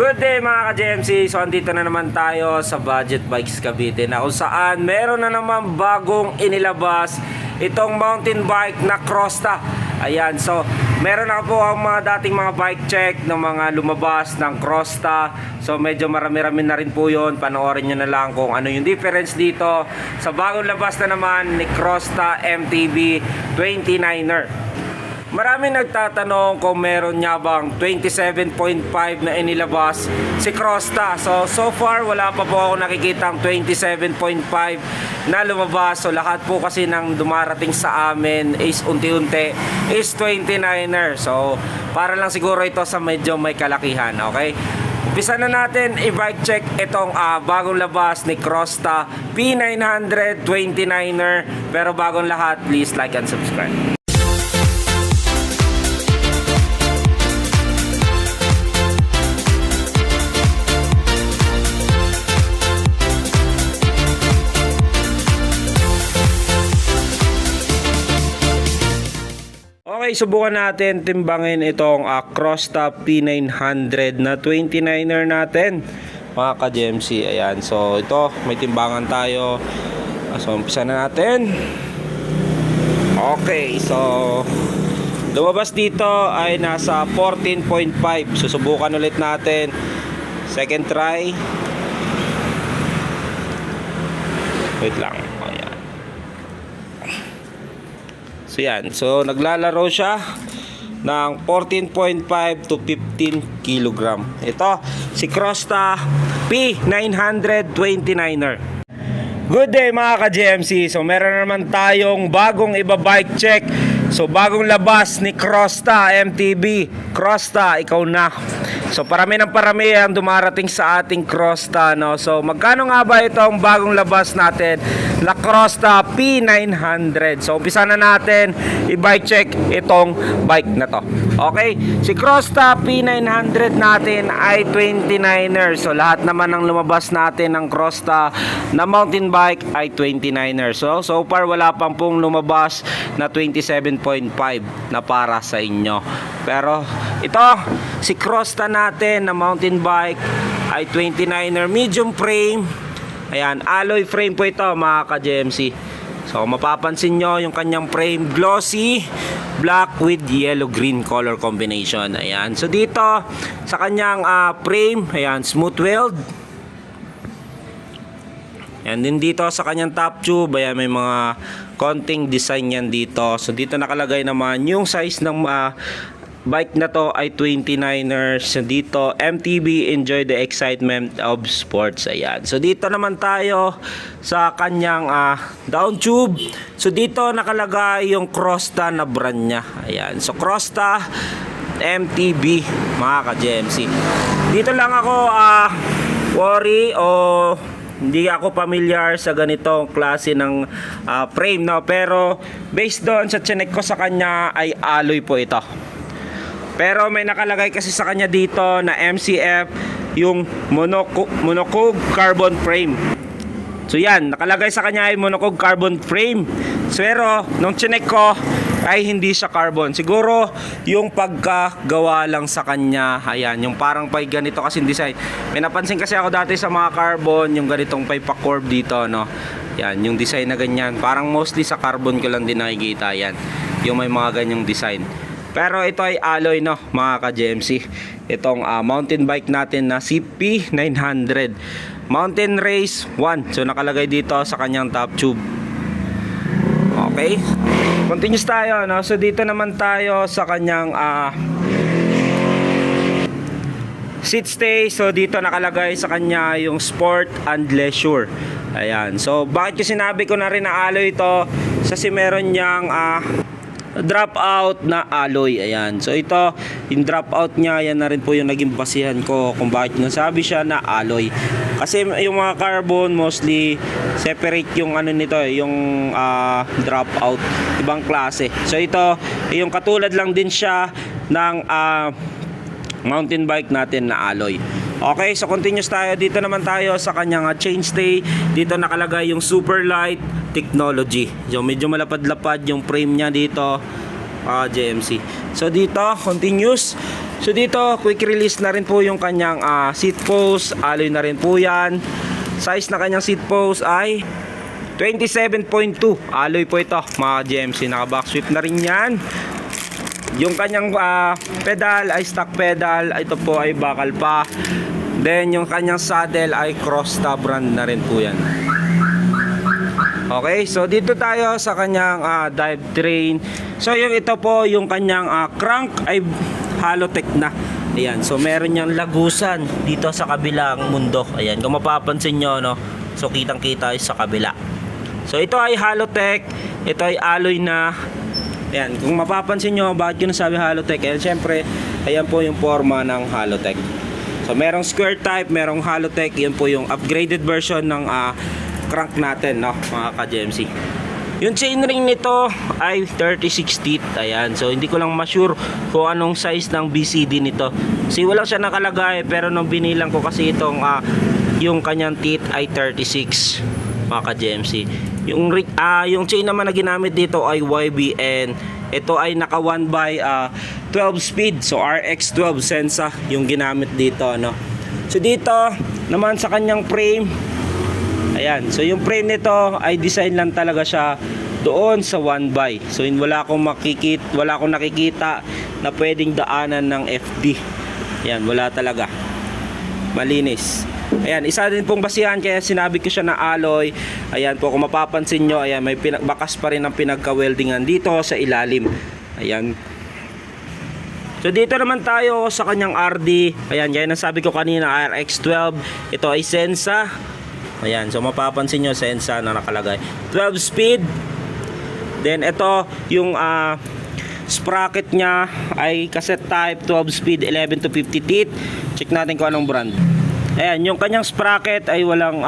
Good day mga ka-JMC. So andito na naman tayo sa Budget Bikes Cavite na kung saan meron na naman bagong inilabas itong mountain bike na Crosta. Ayan, so meron na po ang mga dating mga bike check ng mga lumabas ng Crosta. So medyo marami-rami na rin po yun. Panoorin nyo na lang kung ano yung difference dito sa bagong labas na naman ni Crosta MTB 29er. Marami nagtatanong kung meron niya bang 27.5 na inilabas si Crosta. So far wala pa po ako nakikitang 27.5 na lumabas. So lahat po kasi ng dumarating sa amin is unti-unti is 29er. So para lang siguro ito sa medyo may kalakihan, okay? Umpisa na natin i-bike check itong bagong labas ni Crosta P900 29er. Pero bagong lahat, please like and subscribe. Okay, subukan natin timbangin itong Crosta P900 na 29er natin mga ka-JMC. Ayan, so ito may timbangan tayo. So umpisa na natin. Okay, so lumabas dito ay nasa 14.5. Susubukan ulit natin. Second try. Wait lang. So yan, so naglalaro siya ng 14.5 to 15 kg. Ito, si Crosta P900 29er. Good day mga ka-JMC. So meron naman tayong bagong iba-bike check. So bagong labas ni Crosta MTB. Crosta, ikaw na. So parami ng parami ang dumarating sa ating Crosta, no? So magkano nga ba itong bagong labas natin na Crosta P900? So umpisa na natin i-bike check itong bike na to. Okay, si Crosta P900 natin ay 29er. So lahat naman ng lumabas natin ng Crosta na mountain bike ay 29er. So far wala pang pong lumabas na 27.5 na para sa inyo. Pero ito, si Crosta natin na mountain bike ay 29er medium frame. Ayan, alloy frame po ito mga ka-JMC. So mapapansin nyo yung kanyang frame, glossy black with yellow green color combination. Ayan, so dito sa kanyang frame, ayan, smooth weld. And din dito sa kanyang top tube, ayan, may mga konting design yan dito. So dito nakalagay naman yung size ng bike na to ay 29ers. So dito, MTB, enjoy the excitement of sports. Ayan. So dito naman tayo sa kanyang down tube. So dito nakalagay yung Crosta na brand niya. Ayan. So Crosta MTB mga ka-JMC. Dito lang ako worry o hindi ako familiar sa ganitong klase ng frame, no? Pero based doon sa chinek ko sa kanya ay alloy po ito. Pero may nakalagay kasi sa kanya dito na MCF yung monocoque carbon frame. So yan, nakalagay sa kanya ay monocoque carbon frame. Pero nung chinek ko ay hindi siya carbon. Siguro yung pagkagawa lang sa kanya. Ayan, yung parang pay ganito kasi design. May napansin kasi ako dati sa mga carbon, yung ganitong pay pa-curve dito, no. Yan, yung design na ganyan. Parang mostly sa carbon ko lang din nakikita yan. Yung may mga ganyang design. Pero ito ay alloy, no, mga ka-JMC. Itong mountain bike natin na CP900 Mountain Race 1. So nakalagay dito sa kanyang top tube. Okay, continuous tayo, no? So dito naman tayo sa kanyang seat stay. So dito nakalagay sa kanya yung sport and leisure. Ayan, so bakit ko sinabi ko na rin na alloy ito? Kasi meron niyang drop out na alloy. Ayan, so ito yung drop out nya, yan na rin po yung naging basihan ko kung bakit nasabi siya na alloy. Kasi yung mga carbon mostly separate yung ano nito, yung drop out, ibang klase. So ito yung katulad lang din siya ng mountain bike natin na alloy. Okay, so continuous tayo. Dito naman tayo sa kanyang chainstay. Dito nakalagay yung super light technology. So medyo malapad-lapad yung frame niya dito. JMC. So dito, continuous. So dito, quick release na rin po yung kanyang seat post. Alloy na rin po yan. Size na kanyang seat post ay 27.2. Alloy po ito mga JMC. Naka back sweep na rin yan. Yung kanyang pedal ay stock pedal. Ito po ay bakal pa. Then yung kanyang saddle ay Crosta brand na rin po yan. Okay, so dito tayo sa kanyang dive train. So yung ito po, yung kanyang crank ay Halotech na. Ayan, so meron niyang lagusan dito sa kabilang mundo. Ayan, kung mapapansin nyo, no? So kitang kita ay sa kabila. So ito ay Halotech. Ito ay alloy na. Ayan, kung mapapansin nyo, bakit ko nasabi Halotech? Ayan, syempre, ayan po yung forma ng Halotech. So merong square type, merong Halotech. Yan po yung upgraded version ng crank natin, no, mga ka-JMC. Yung chainring nito ay 36 teeth. Ayan, so hindi ko lang ma-sure kung anong size ng BCD nito. Kasi wala siya nakalagay, pero nung binilang ko kasi itong yung kanyang teeth ay 36, mga ka-JMC. Yung chain naman na ginamit dito ay YBN. Ito ay naka 1x12 speed, so RX12 Sensa yung ginamit dito, no. So dito naman sa kanyang frame, ayan, so yung frame nito ay design lang talaga siya doon sa 1x. So wala akong nakikita na pwedeng daanan ng FD. Ayan, wala talaga. Malinis. Ayan, isa din pong basihan kaya sinabi ko siya na alloy. Ayan po, kung mapapansin nyo, ayan, may bakas pa rin ang pinagka-weldingan dito sa ilalim. Ayan. So dito naman tayo sa kanyang RD. Ayan, gaya ng sabi ko kanina, RX12. Ito ay Sensa. Ayan, so mapapansin nyo, Sensa na nakalagay. 12 speed. Then ito, yung sprocket nya ay cassette type, 12 speed, 11 to 50 teeth. Check natin kung anong brand. Ayan, yung kanyang sprocket ay walang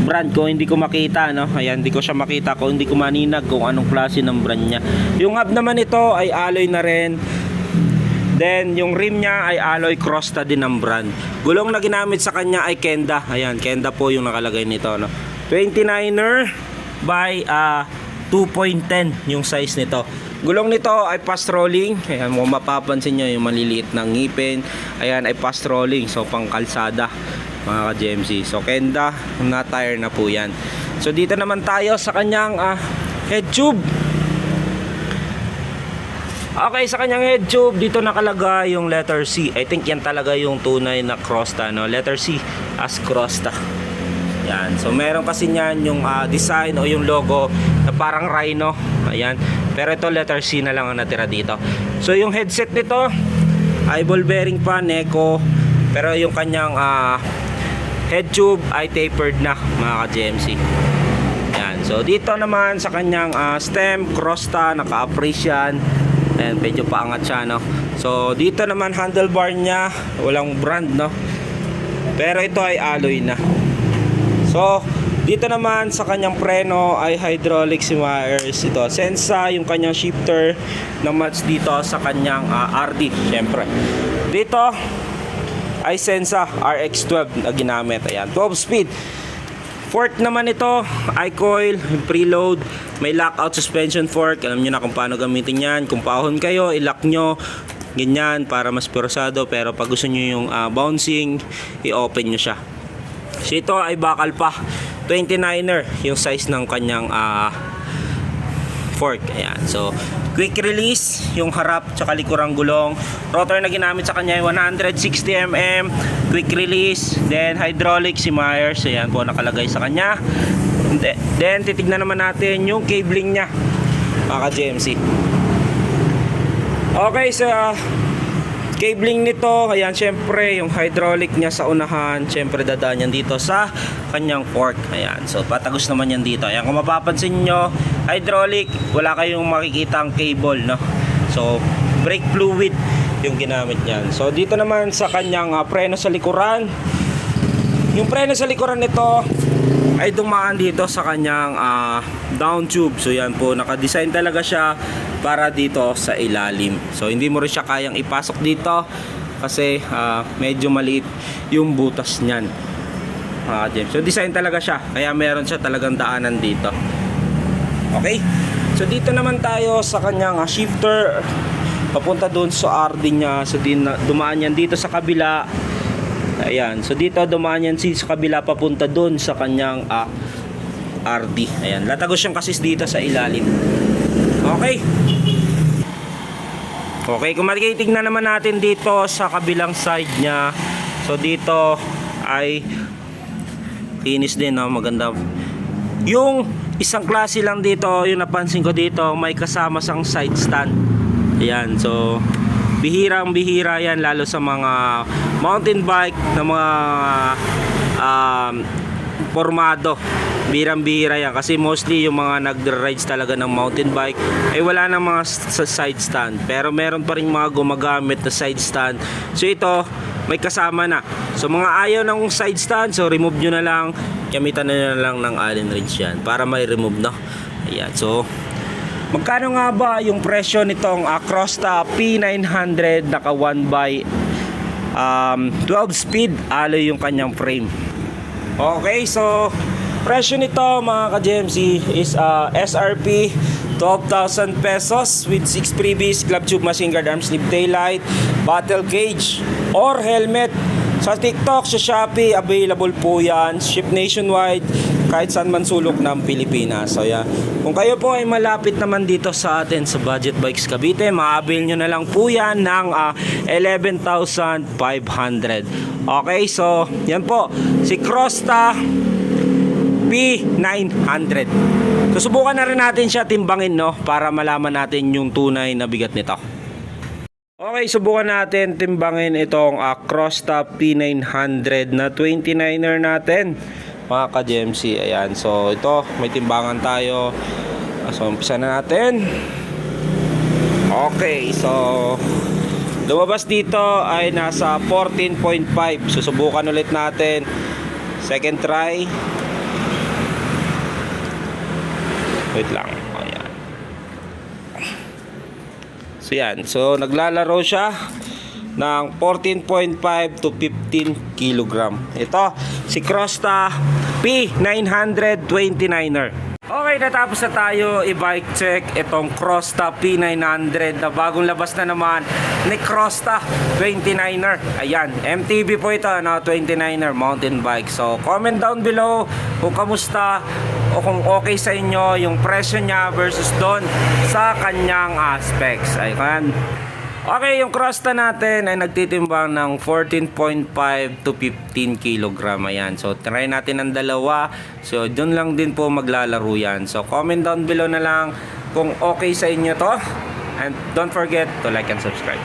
brand ko, hindi ko makita, no? Ayan, hindi ko siya makita kung hindi ko maninag kung anong klase ng brand nya. Yung hub naman ito ay alloy na rin. Then yung rim nya ay alloy Crosta din ng brand. Gulong na ginamit sa kanya ay Kenda. Ayan, Kenda po yung nakalagay nito, no? 29er by 2.10 yung size nito. Gulong nito ay fast rolling. Ayan, kung mapapansin nyo yung maliliit na ngipin. Ayan, ay fast rolling. So pang kalsada, mga ka-JMC. So Kenda na tire na po yan. So dito naman tayo sa kanyang head tube. Okay, sa kanyang head tube, dito nakalagay yung letter C. I think yan talaga yung tunay na Crosta, no? Letter C as Crosta. Yan. So meron kasi niyan yung design o yung logo na parang rhino. Ayan. Pero ito letter C na lang ang natira dito. So yung headset nito ay ball bearing pa, Neko. Pero yung kanyang head tube ay tapered na, mga ka-JMC. Yan. So dito naman sa kanyang stem, Crosta, naka-appraise yan. Ayan, medyo paangat siya, no? So dito naman handlebar nya, walang brand, no? Pero ito ay alloy na. So dito naman sa kanyang preno ay hydraulic wires. Ito Sensa, yung kanyang shifter na match dito sa kanyang RD, syempre. Dito ay Sensa RX12 na ginamit. Ayan, 12 speed. Fork naman ito ay coil, preload, may lockout suspension fork. Alam nyo na kung paano gamitin yan. Kung paahon kayo, ilock nyo ganyan para mas persado. Pero pag gusto nyo yung bouncing, i-open nyo siya. So ito ay bakal pa, 29er yung size ng kanyang fork. Ayan, so quick release yung harap tsaka likurang gulong. Rotor na ginamit sa kanya ay 160mm quick release. Then hydraulic Myers. Ayan po nakalagay sa kanya. Then titignan naman natin yung cabling nya, mga JMC. Okay, so cabling nito, ayan, syempre yung hydraulic nya sa unahan, syempre dadaan yan dito sa kanyang fork. Ayan, so patagos naman yan dito. Ayan, kung mapapansin nyo, hydraulic, wala kayong makikita ang cable, no? So brake fluid yung ginamit yan. So dito naman sa kanyang preno sa likuran, yung preno sa likuran nito ay dumaan dito sa kanyang down tube. So yan po, naka-design talaga siya para dito sa ilalim. So hindi mo rin siya kayang ipasok dito kasi medyo maliit yung butas niyan. So design talaga siya, kaya meron siya talagang daanan dito. Okay? So So dito naman tayo sa kanyang shifter papunta doon sa RD niya. So dumaan yan dito sa kabila. Ayan, so dito dumaan yan sa kabila papunta doon sa kanyang RD. Ayan, latagos siyang kasis dito sa ilalim. Okay. Okay, kung matitignan naman natin dito sa kabilang side niya. So dito ay linis din, no? Maganda. Yung isang klase lang dito, yung napansin ko dito, may kasama sang side stand. Ayan, so bihirang-bihira yan lalo sa mga mountain bike na mga formado. Bihirang-bihira yan kasi mostly yung mga nag-rides talaga ng mountain bike ay wala nang mga side stand, pero meron pa rin mga gumagamit na side stand. So ito may kasama na. So mga ayaw ng side stand, so remove nyo na lang, gamitan na lang ng Allen wrench yan para may remove, no? Ayan, so magkano nga ba yung presyo nitong Crosta P900 naka 1x 12 speed alloy yung kanyang frame? Okay, so presyo nito mga ka-GMC is SRP 12,000 pesos with 6 freebies, club tube, machine guard, arm sleeve, taillight, battle cage or helmet. Sa TikTok, sa Shopee, available po yan. Ship nationwide kahit saan man sulok ng Pilipinas. So yeah, kung kayo po ay malapit naman dito sa atin sa Budget Bikes Cavite, ma-avail nyo na lang po yan ng 11,500. Okay, so yan po si Crosta P900. So subukan na rin natin siya timbangin, no, para malaman natin yung tunay na bigat nito. Okay, subukan natin timbangin itong Crosta P900 na 29er natin mga ka-GMC. Ayan, so ito may timbangan tayo. So umpisa na natin. Okay, so lumabas dito ay nasa 14.5. Susubukan ulit natin. Second try. Wait lang. Ayan. So yan. So naglalaro siya ng 14.5 to 15 kg. Ito si Crosta P900 29er. Okay, natapos na tayo i-bike check itong Crosta P900 na bagong labas na naman ni Crosta 29er. Ayan, MTB po ito na 29er mountain bike. So comment down below kung kamusta o kung okay sa inyo yung presyo niya versus doon sa kanyang specs. Ayan. Okay, yung Crosta natin ay nagtitimbang ng 14.5 to 15 kg. Ayan. So, try natin ang dalawa. So, doon lang din po maglalaro yan. So, comment down below na lang kung okay sa inyo to. And don't forget to like and subscribe.